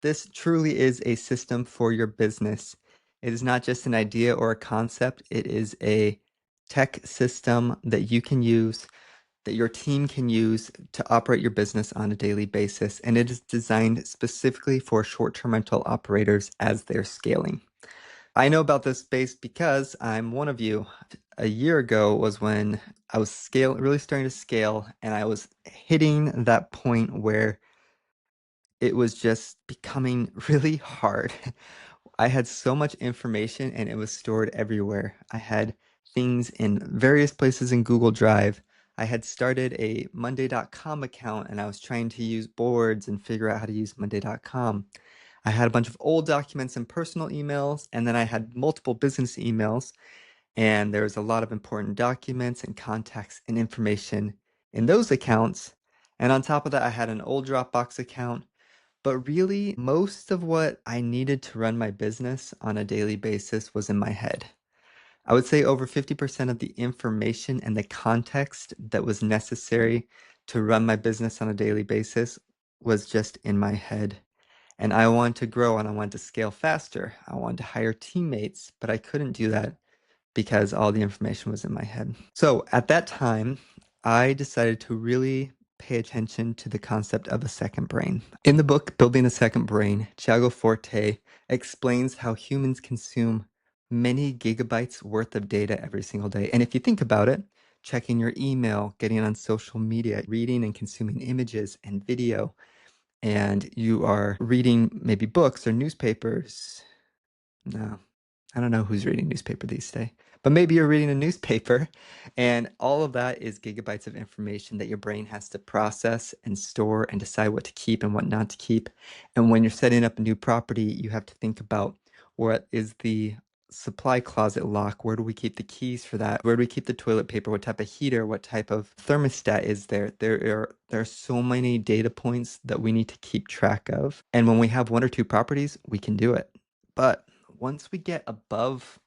This truly is a system for your business. It is not just an idea or a concept, it is a tech system that you can use, that your team can use to operate your business on a daily basis. And it is designed specifically for short-term rental operators as they're scaling. I know about this space because I'm one of you. A year ago was when I was really starting to scale, and I was hitting that point where it was just becoming really hard. I had so much information and it was stored everywhere. I had things in various places in Google Drive. I had started a Monday.com account and I was trying to use boards and figure out how to use Monday.com. I had a bunch of old documents and personal emails, and then I had multiple business emails, and there was a lot of important documents and contacts and information in those accounts. And on top of that, I had an old Dropbox account. But really, most of what I needed to run my business on a daily basis was in my head. I would say over 50% of the information and the context that was necessary to run my business on a daily basis was just in my head. And I wanted to grow and I wanted to scale faster. I wanted to hire teammates, but I couldn't do that because all the information was in my head. So at that time, I decided to really pay attention to the concept of a second brain. In the book, Building a Second Brain, Thiago Forte explains how humans consume many gigabytes worth of data every single day. And if you think about it, checking your email, getting on social media, reading and consuming images and video, and you are reading maybe books or newspapers. No, I don't know who's reading newspaper these days, but maybe you're reading a newspaper, and all of that is gigabytes of information that your brain has to process and store and decide what to keep and what not to keep. And when you're setting up a new property, you have to think about what is the supply closet lock? Where do we keep the keys for that? Where do we keep the toilet paper? What type of heater? What type of thermostat is there? There are so many data points that we need to keep track of. And when we have one or two properties, we can do it. But once we get above,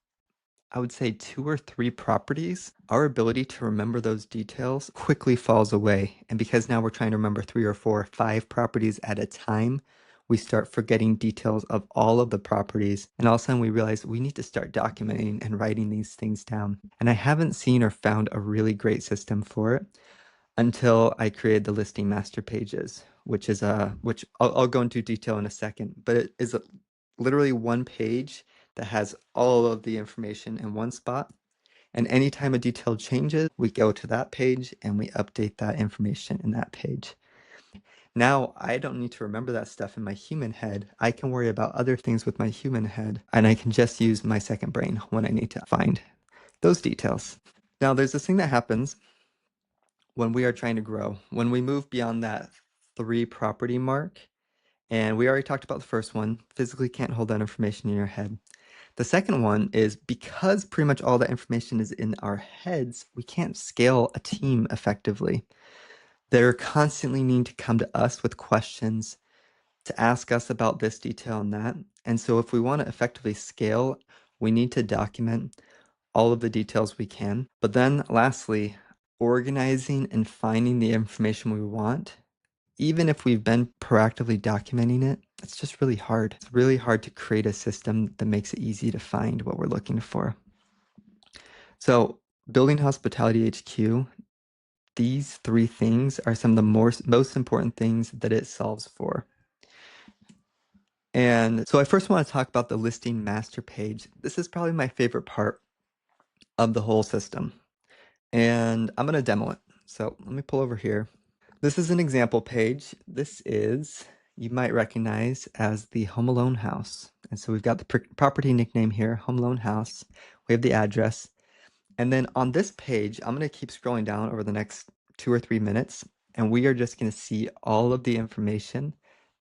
I would say, two or three properties, our ability to remember those details quickly falls away. And because now we're trying to remember three or four or five properties at a time, we start forgetting details of all of the properties. And all of a sudden we realize we need to start documenting and writing these things down. And I haven't seen or found a really great system for it until I created the listing master pages, which is which I'll go into detail in a second, but it is literally one page that has all of the information in one spot. And anytime a detail changes, we go to that page and we update that information in that page. Now I don't need to remember that stuff in my human head. I can worry about other things with my human head, and I can just use my second brain when I need to find those details. Now there's this thing that happens when we are trying to grow. When we move beyond that three property mark, and we already talked about the first one, physically can't hold that information in your head. The second one is because pretty much all that information is in our heads, we can't scale a team effectively. They're constantly needing to come to us with questions to ask us about this detail and that. And so if we want to effectively scale, we need to document all of the details we can. But then lastly, organizing and finding the information we want, even if we've been proactively documenting it, it's just really hard. It's really hard to create a system that makes it easy to find what we're looking for. So building Hospitality HQ, these three things are some of the most important things that it solves for. And so I first want to talk about the listing master page. This is probably my favorite part of the whole system. And I'm going to demo it. So let me pull over here. This is an example page. This is, you might recognize as the Home Alone house. And so we've got the property nickname here, Home Alone house. We have the address. And then on this page, I'm going to keep scrolling down over the next 2 or 3 minutes. And we are just going to see all of the information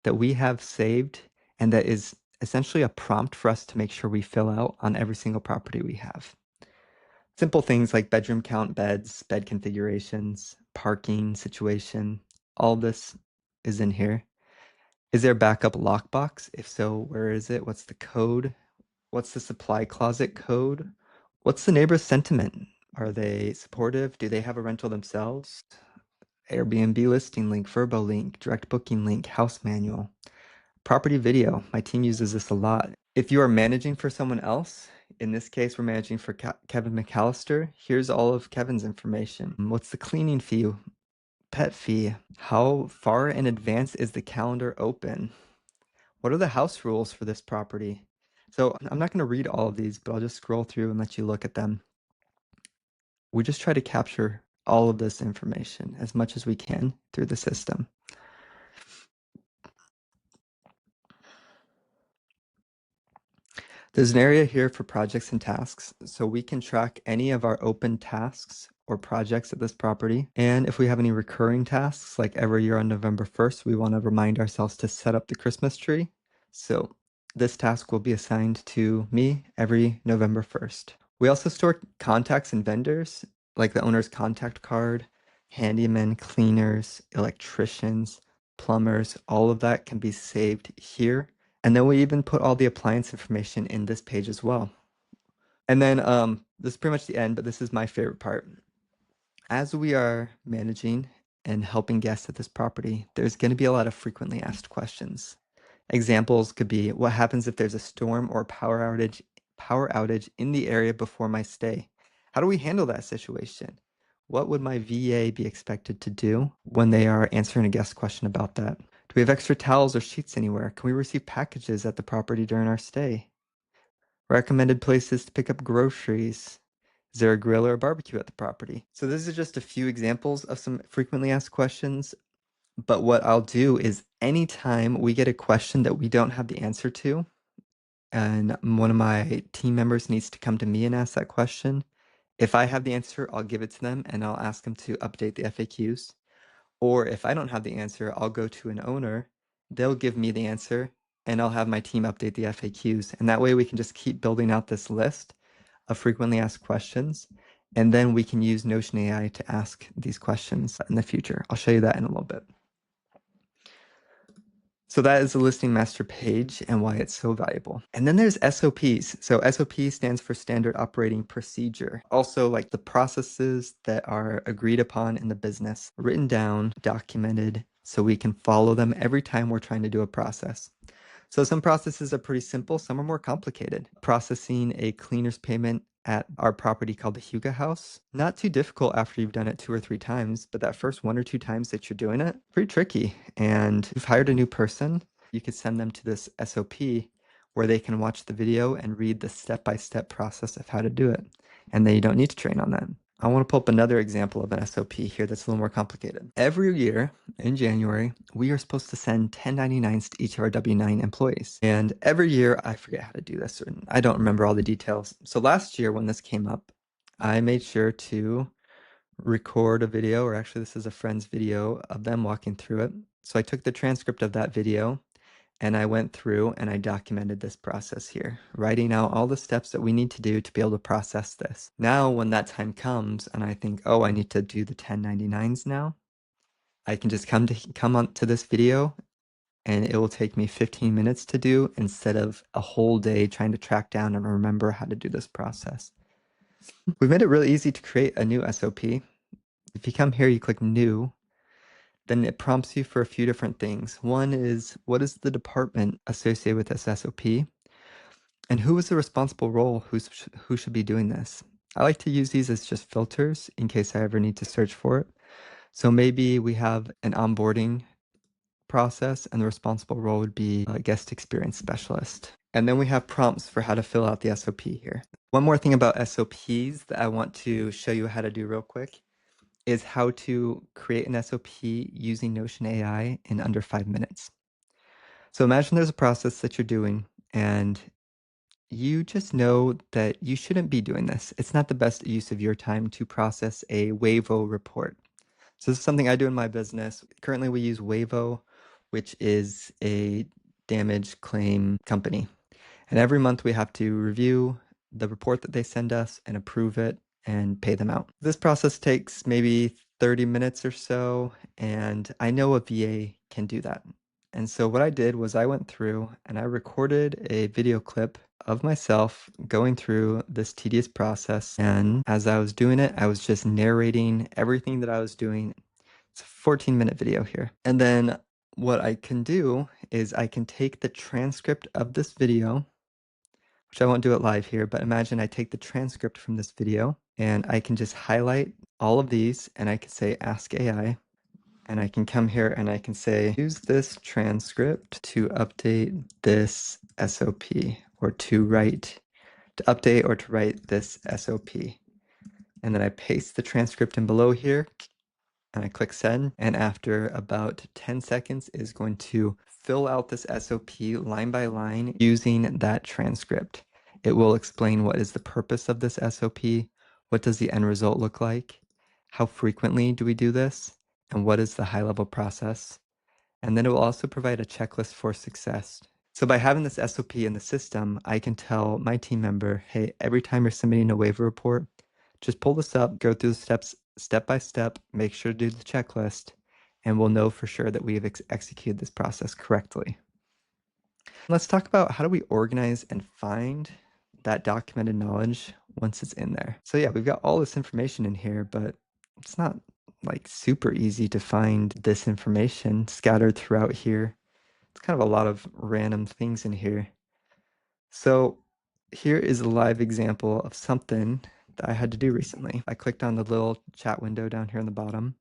that we have saved and that is essentially a prompt for us to make sure we fill out on every single property we have. Simple things like bedroom count, beds, bed configurations, parking situation, all this is in here. Is there a backup lockbox? If so, where is it? What's the code? What's the supply closet code? What's the neighbor's sentiment? Are they supportive? Do they have a rental themselves? Airbnb listing link, Verbo link, direct booking link, house manual. Property video. My team uses this a lot. If you are managing for someone else, in this case, we're managing for Kevin McAllister. Here's all of Kevin's information. What's the cleaning fee? Pet fee? How far in advance is the calendar open? What are the house rules for this property? So I'm not going to read all of these, but I'll just scroll through and let you look at them. We just try to capture all of this information as much as we can through the system. There's an area here for projects and tasks, so we can track any of our open tasks or projects at this property. And if we have any recurring tasks, like every year on November 1st, we want to remind ourselves to set up the Christmas tree. So this task will be assigned to me every November 1st. We also store contacts and vendors, like the owner's contact card, handymen, cleaners, electricians, plumbers, all of that can be saved here. And then we even put all the appliance information in this page as well. And then this is pretty much the end, but this is my favorite part. As we are managing and helping guests at this property, there's going to be a lot of frequently asked questions. Examples could be, what happens if there's a storm or power outage in the area before my stay? How do we handle that situation? What would my VA be expected to do when they are answering a guest question about that? Do we have extra towels or sheets anywhere? Can we receive packages at the property during our stay? Recommended places to pick up groceries. Is there a grill or a barbecue at the property? So this is just a few examples of some frequently asked questions. But what I'll do is anytime we get a question that we don't have the answer to, and one of my team members needs to come to me and ask that question, if I have the answer, I'll give it to them and I'll ask them to update the FAQs. Or if I don't have the answer, I'll go to an owner, they'll give me the answer, and I'll have my team update the FAQs. And that way we can just keep building out this list of frequently asked questions. And then we can use Notion AI to ask these questions in the future. I'll show you that in a little bit. So that is the listing master page and why it's so valuable. And then there's SOPs. So SOP stands for standard operating procedure. Also like the processes that are agreed upon in the business, written down, documented, so we can follow them every time we're trying to do a process. So some processes are pretty simple, some are more complicated. Processing a cleaner's payment at our property called the Huga House. Not too difficult after you've done it 2 or 3 times, but that first 1 or 2 times that you're doing it, pretty tricky. And if you've hired a new person, you could send them to this SOP where they can watch the video and read the step-by-step process of how to do it. And then you don't need to train on that. I want to pull up another example of an SOP here that's a little more complicated. Every year in January, we are supposed to send 1099s to each of our W-9 employees. And every year, I forget how to do this, or I don't remember all the details. So last year when this came up, I made sure to record a video, or actually this is a friend's video of them walking through it. So I took the transcript of that video and I went through and I documented this process here, writing out all the steps that we need to do to be able to process this. Now, when that time comes and I think, oh, I need to do the 1099s now, I can just come on to this video and it will take me 15 minutes to do instead of a whole day trying to track down and remember how to do this process. We've made it really easy to create a new SOP. If you come here, you click new, then it prompts you for a few different things. One is, what is the department associated with this SOP? And who is the responsible role? Who should be doing this? I like to use these as just filters in case I ever need to search for it. So maybe we have an onboarding process and the responsible role would be a guest experience specialist. And then we have prompts for how to fill out the SOP here. One more thing about SOPs that I want to show you how to do real quick is how to create an SOP using Notion AI in under 5 minutes. So imagine there's a process that you're doing and you just know that you shouldn't be doing this. It's not the best use of your time to process a Wavo report. So this is something I do in my business. Currently we use Wavo, which is a damage claim company. And every month we have to review the report that they send us and approve it and pay them out. This process takes maybe 30 minutes or so, and I know a VA can do that. And so what I did was I went through and I recorded a video clip of myself going through this tedious process. And as I was doing it, I was just narrating everything that I was doing. It's a 14-minute video here. And then what I can do is I can take the transcript of this video, which I won't do it live here, but imagine I take the transcript from this video and I can just highlight all of these and I can say Ask AI. And I can come here and I can say, use this transcript to update this SOP or to update or to write this SOP. And then I paste the transcript in below here and I click send. And after about 10 seconds is going to fill out this SOP line by line using that transcript. It will explain what is the purpose of this SOP, what does the end result look like, how frequently do we do this, and what is the high level process. And then it will also provide a checklist for success. So by having this SOP in the system, I can tell my team member, hey, every time you're submitting a waiver report, just pull this up, go through the steps step by step, make sure to do the checklist, and we'll know for sure that we have executed this process correctly. Let's talk about how do we organize and find that documented knowledge once it's in there. So yeah, we've got all this information in here, but it's not like super easy to find this information scattered throughout here. It's kind of a lot of random things in here. So here is a live example of something that I had to do recently. I clicked on the little chat window down here on the bottom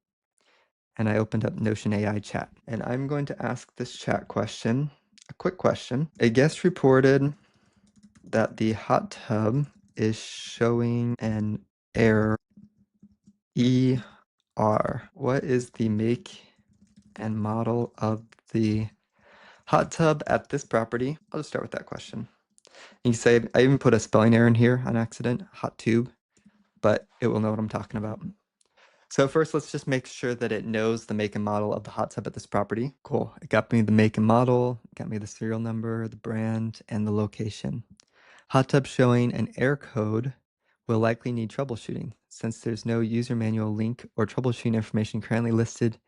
and I opened up Notion AI chat. And I'm going to ask this chat question, a quick question. A guest reported that the hot tub is showing an error ER. What is the make and model of the hot tub at this property? I'll just start with that question. You can say, I even put a spelling error in here on accident, hot tube, but it will know what I'm talking about. So first, let's just make sure that it knows the make and model of the hot tub at this property. Cool. It got me the make and model, got me the serial number, the brand, and the location. Hot tub showing an error code will likely need troubleshooting. Since there's no user manual link or troubleshooting information currently listed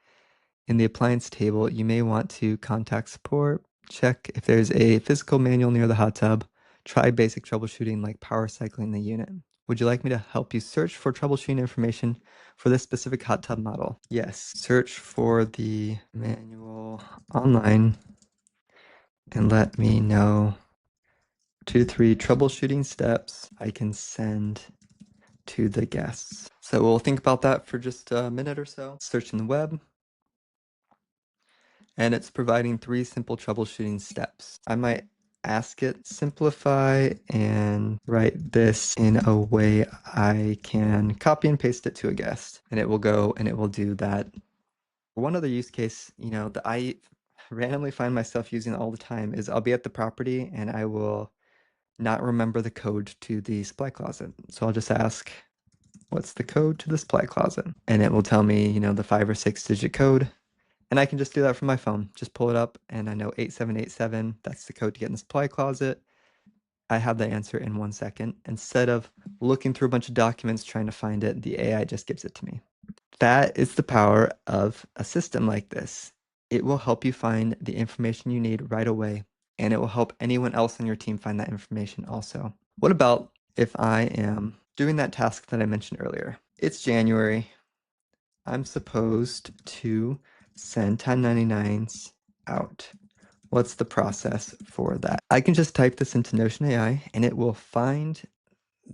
in the appliance table, you may want to contact support, check if there's a physical manual near the hot tub, try basic troubleshooting like power cycling the unit. Would you like me to help you search for troubleshooting information for this specific hot tub model? Yes, search for the manual online and let me know 2 to 3 troubleshooting steps I can send to the guests. So we'll think about that for just a minute or so. Search in the web. And it's providing 3 simple troubleshooting steps. I might ask it, simplify and write this in a way I can copy and paste it to a guest. And it will go and it will do that. One other use case, that I randomly find myself using all the time is I'll be at the property and I will not remember the code to the supply closet. So I'll just ask, what's the code to the supply closet? And it will tell me, the 5 or 6 digit code. And I can just do that from my phone. Just pull it up and I know 8787, that's the code to get in the supply closet. I have the answer in 1 second. Instead of looking through a bunch of documents trying to find it, the AI just gives it to me. That is the power of a system like this. It will help you find the information you need right away, and it will help anyone else on your team find that information also. What about if I am doing that task that I mentioned earlier? It's January. I'm supposed to send 1099s out. What's the process for that? I can just type this into Notion AI and it will find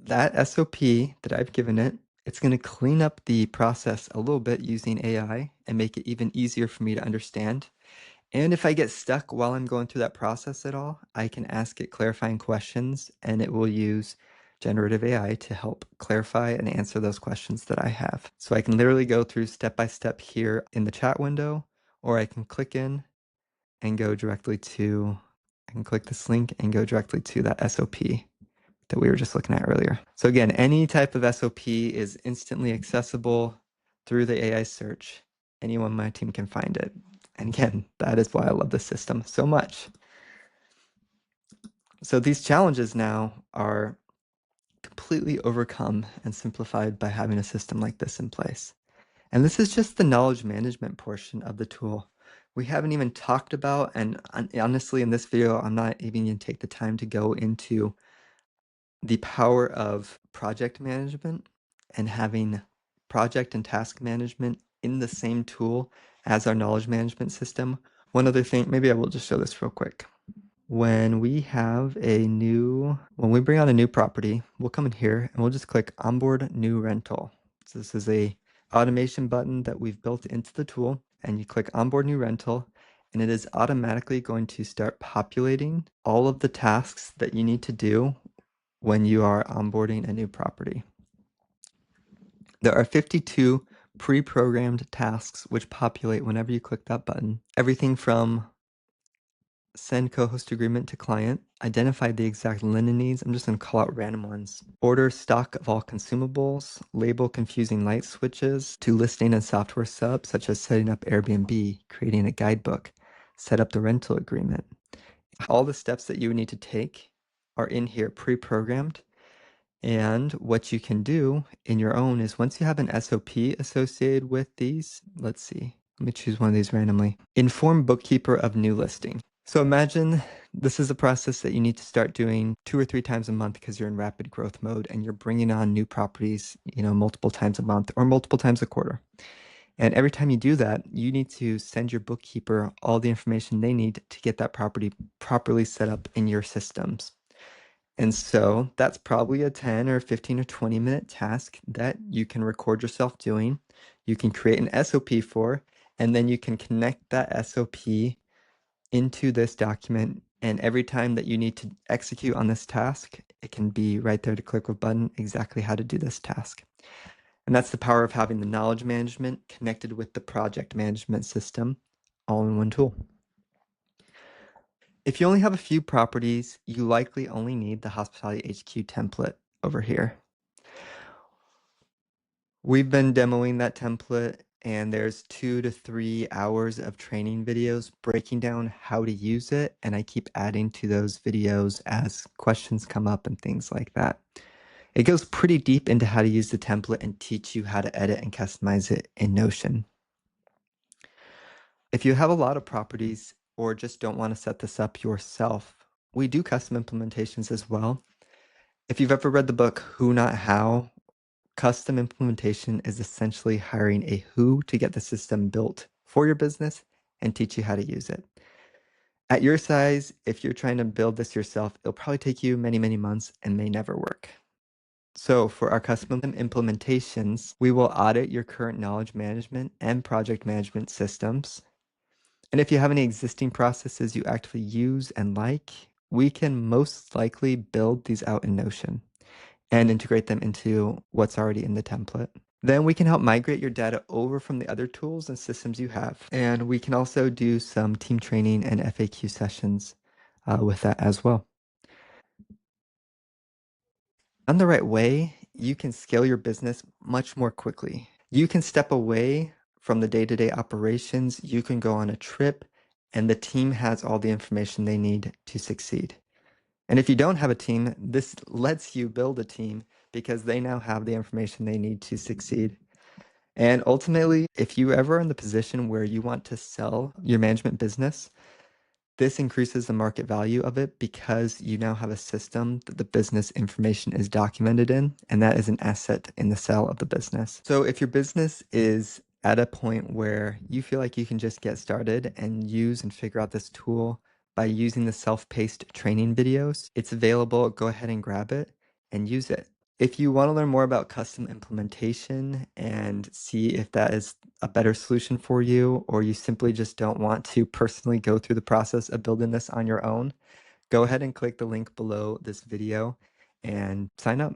that SOP that I've given it. It's going to clean up the process a little bit using AI and make it even easier for me to understand. And if I get stuck while I'm going through that process at all, I can ask it clarifying questions and it will use generative AI to help clarify and answer those questions that I have. So I can literally go through step by step here in the chat window, or I can click in and go directly to, I can click this link and go directly to that SOP that we were just looking at earlier. So again, any type of SOP is instantly accessible through the AI search. Anyone on my team can find it. And again, that is why I love this system so much. So these challenges now are completely overcome and simplified by having a system like this in place. And this is just the knowledge management portion of the tool. We haven't even talked about, and honestly, in this video, I'm not even going to take the time to go into the power of project management and having project and task management in the same tool as our knowledge management system One other thing, maybe I will just show this real quick. When we bring on a new property, we'll come in here and we'll just click onboard new rental. So this is a automation button that we've built into the tool, and you click onboard new rental and it is automatically going to start populating all of the tasks that you need to do when you are onboarding a new property. There are 52 pre-programmed tasks which populate whenever you click that button. Everything from send co-host agreement to client, identify the exact linen needs. I'm just going to call out random ones. Order stock of all consumables, label confusing light switches, to listing and software subs, such as setting up Airbnb, creating a guidebook, set up the rental agreement. All the steps that you would need to take are in here pre-programmed. And what you can do in your own is once you have an SOP associated with these, let's see, let me choose one of these randomly. Inform bookkeeper of new listing. So imagine this is a process that you need to start doing 2 or 3 times a month because you're in rapid growth mode and you're bringing on new properties, multiple times a month or multiple times a quarter. And every time you do that, you need to send your bookkeeper all the information they need to get that property properly set up in your systems. And so that's probably a 10 or 15 or 20-minute task that you can record yourself doing. You can create an SOP for, and then you can connect that SOP into this document. And every time that you need to execute on this task, it can be right there to click a button exactly how to do this task. And that's the power of having the knowledge management connected with the project management system all in one tool. If you only have a few properties, you likely only need the Hospitality HQ template over here. We've been demoing that template, and there's 2 to 3 hours of training videos breaking down how to use it, and I keep adding to those videos as questions come up and things like that. It goes pretty deep into how to use the template and teach you how to edit and customize it in Notion. If you have a lot of properties or just don't want to set this up yourself, we do custom implementations as well. If you've ever read the book Who Not How, custom implementation is essentially hiring a who to get the system built for your business and teach you how to use it. At your size, if you're trying to build this yourself, it'll probably take you many, many months and may never work. So for our custom implementations, we will audit your current knowledge management and project management systems. And if you have any existing processes you actively use and like, we can most likely build these out in Notion and integrate them into what's already in the template. Then we can help migrate your data over from the other tools and systems you have. And we can also do some team training and FAQ sessions with that as well. Done the right way, you can scale your business much more quickly. You can step away from the day-to-day operations. You can go on a trip, and the team has all the information they need to succeed. And if you don't have a team, this lets you build a team because they now have the information they need to succeed. And ultimately, if you ever are in the position where you want to sell your management business, this increases the market value of it because you now have a system that the business information is documented in, and that is an asset in the sale of the business. So if your business is at a point where you feel like you can just get started and use and figure out this tool by using the self-paced training videos, it's available. Go ahead and grab it and use it. If you want to learn more about custom implementation and see if that is a better solution for you, or you simply just don't want to personally go through the process of building this on your own, go ahead and click the link below this video and sign up.